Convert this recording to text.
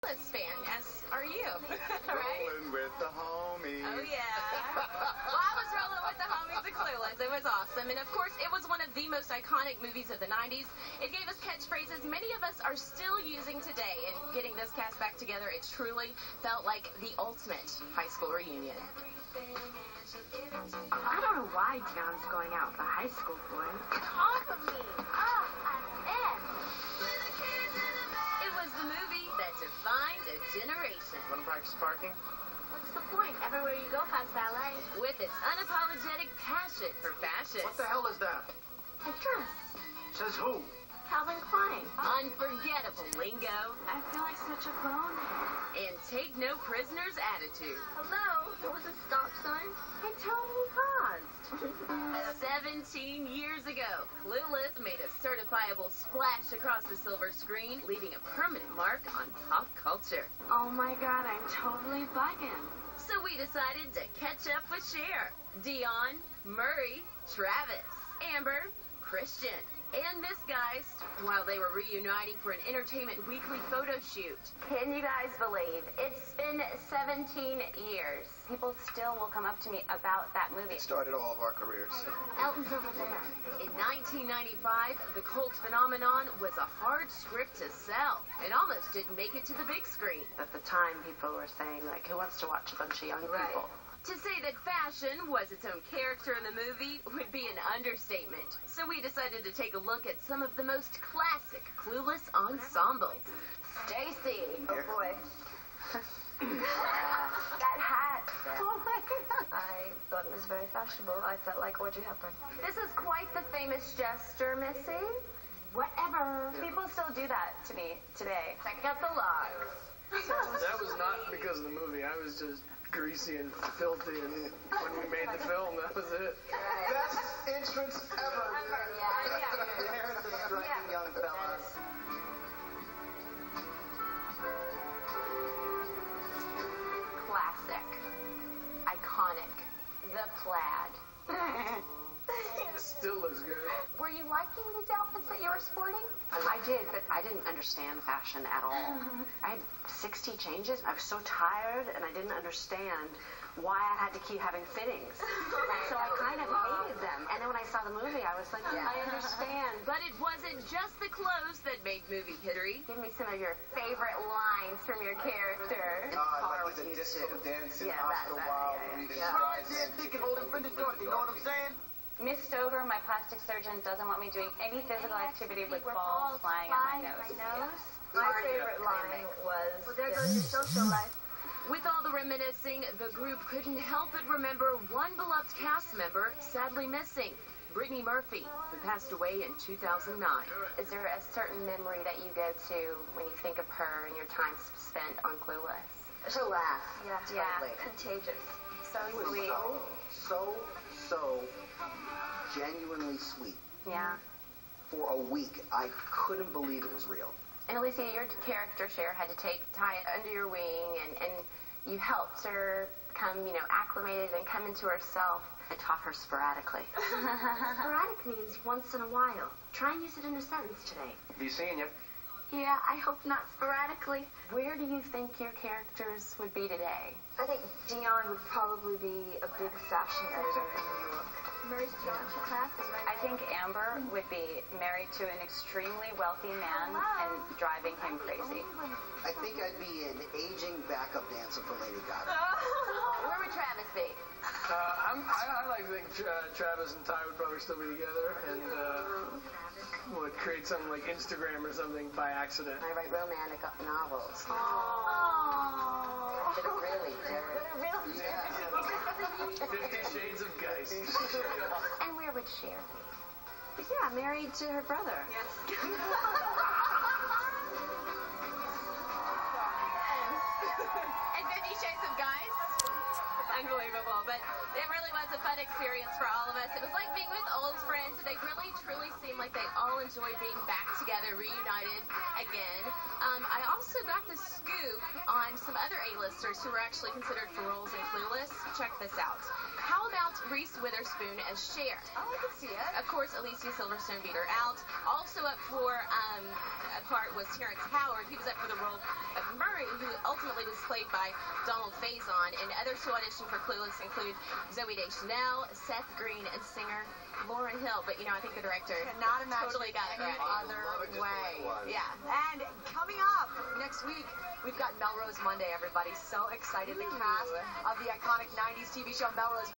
Clueless fan, as are you, right? Rolling with the homies. Oh, yeah. Well, I was rolling with the homies of Clueless. It was awesome. And, of course, it was one of the most iconic movies of the 90s. It gave us catchphrases many of us are still using today. And getting this cast back together, it truly felt like the ultimate high school reunion. I don't know why Dion's going out with a high school boy. It's off of me. Oh, I'm in. It was the movie that defined a generation. Want to practice parking? What's the point? Everywhere you go past ballet. With its unapologetic passion for fashion. What the hell is that? A dress. Says who? Calvin Klein. Unforgettable lingo. I feel like such a bonehead. And take no prisoners attitude. Hello? There was a stop sign. I totally paused. 17 years ago, Clueless made a certifiable splash across the silver screen, leaving a permanent mark on pop culture. Oh my god, I'm totally bugging. So we decided to catch up with Cher, Dion, Murray, Travis, Amber, Christian, and Miss Guys while they were reuniting for an Entertainment Weekly photo shoot. Can you guys believe it's been 17 years? People still will come up to me about that movie. It started all of our careers. Elton's over there. In 1995, the cult phenomenon was a hard script to sell and almost didn't make it to the big screen. At the time, people were saying, like, who wants to watch a bunch of young people? To say that fashion was its own character in the movie would be an understatement. So we decided to take a look at some of the most classic Clueless ensembles. Stacy. Oh boy. That hat. Oh my god. I thought it was very fashionable. I felt like Audrey Hepburn. This is quite the famous jester, Missy. Whatever. People still do that to me today. Check out the logs. That was not because of the movie. I was just greasy and filthy, and when we made the film, that was it. Best entrance ever. Yeah. There's the striking young fellas. Classic. Iconic. The plaid. Still looks good. Were you liking these outfits that you were sporting? I did, but I didn't understand fashion at all. I had 60 changes. I was so tired, and I didn't understand why I had to keep having fittings. So I kind of hated them. And then when I saw the movie, I was like, I understand. But it wasn't just the clothes that made movie hittery. Give me some of your favorite lines from your character. Like the disco dancing, Oscar Wilde, reading You know what I'm saying? Miss Stover, my plastic surgeon, doesn't want me doing any physical activity with balls flying out my nose. My favorite line was, well, there goes your social life. With all the reminiscing, the group couldn't help but remember one beloved cast member sadly missing, Brittany Murphy, who passed away in 2009. Is there a certain memory that you go to when you think of her and your time spent on Clueless? She'll laugh. Yeah. Totally. Contagious. So It was sweet. so genuinely sweet. Yeah. For a week, I couldn't believe it was real. And Alicia, your character, Cher, had to take Ty under your wing, and you helped her become, acclimated and come into herself. I taught her sporadically. Sporadic means once in a while. Try and use it in a sentence today. Have you seen you? Yeah, I hope not sporadically. Where do you think your characters would be today? I think Dion would probably be a big fashion editor in New York. Murray's geometry class is right. I think Amber would be married to an extremely wealthy man and driving him crazy. I think I'd be an aging backup dancer for Lady Gaga. Where would Travis be? I like to think Travis and Ty would probably still be together, and would create something like Instagram or something by accident. I write romantic novels. Aww. But it really dirty. 50 Shades of Geist. And where would Cher be? Yeah, married to her brother. Yes. And 50 Shades of Guys. Unbelievable, but it really was a fun experience for all of us. It was like being with old friends. They really, truly seemed like they all enjoyed being back together, reunited again. I also got the scoop on some other A-listers who were actually considered for roles in Clueless. Check this out. How about Reese Witherspoon as Cher? Oh, I can see it. Of course, Alicia Silverstone beat her out. Also up for a part was Terrence Howard. He was up for the role of Murray, who ultimately was played by Donald Faison. And others who auditioned for Clueless include Zooey Deschanel, Seth Green, and singer Lauryn Hill. But, I think the director cannot imagine totally got it any right. other way. Yeah. And coming up next week, we've got Melrose Monday, everybody. So excited. The cast of the iconic 90s TV show Melrose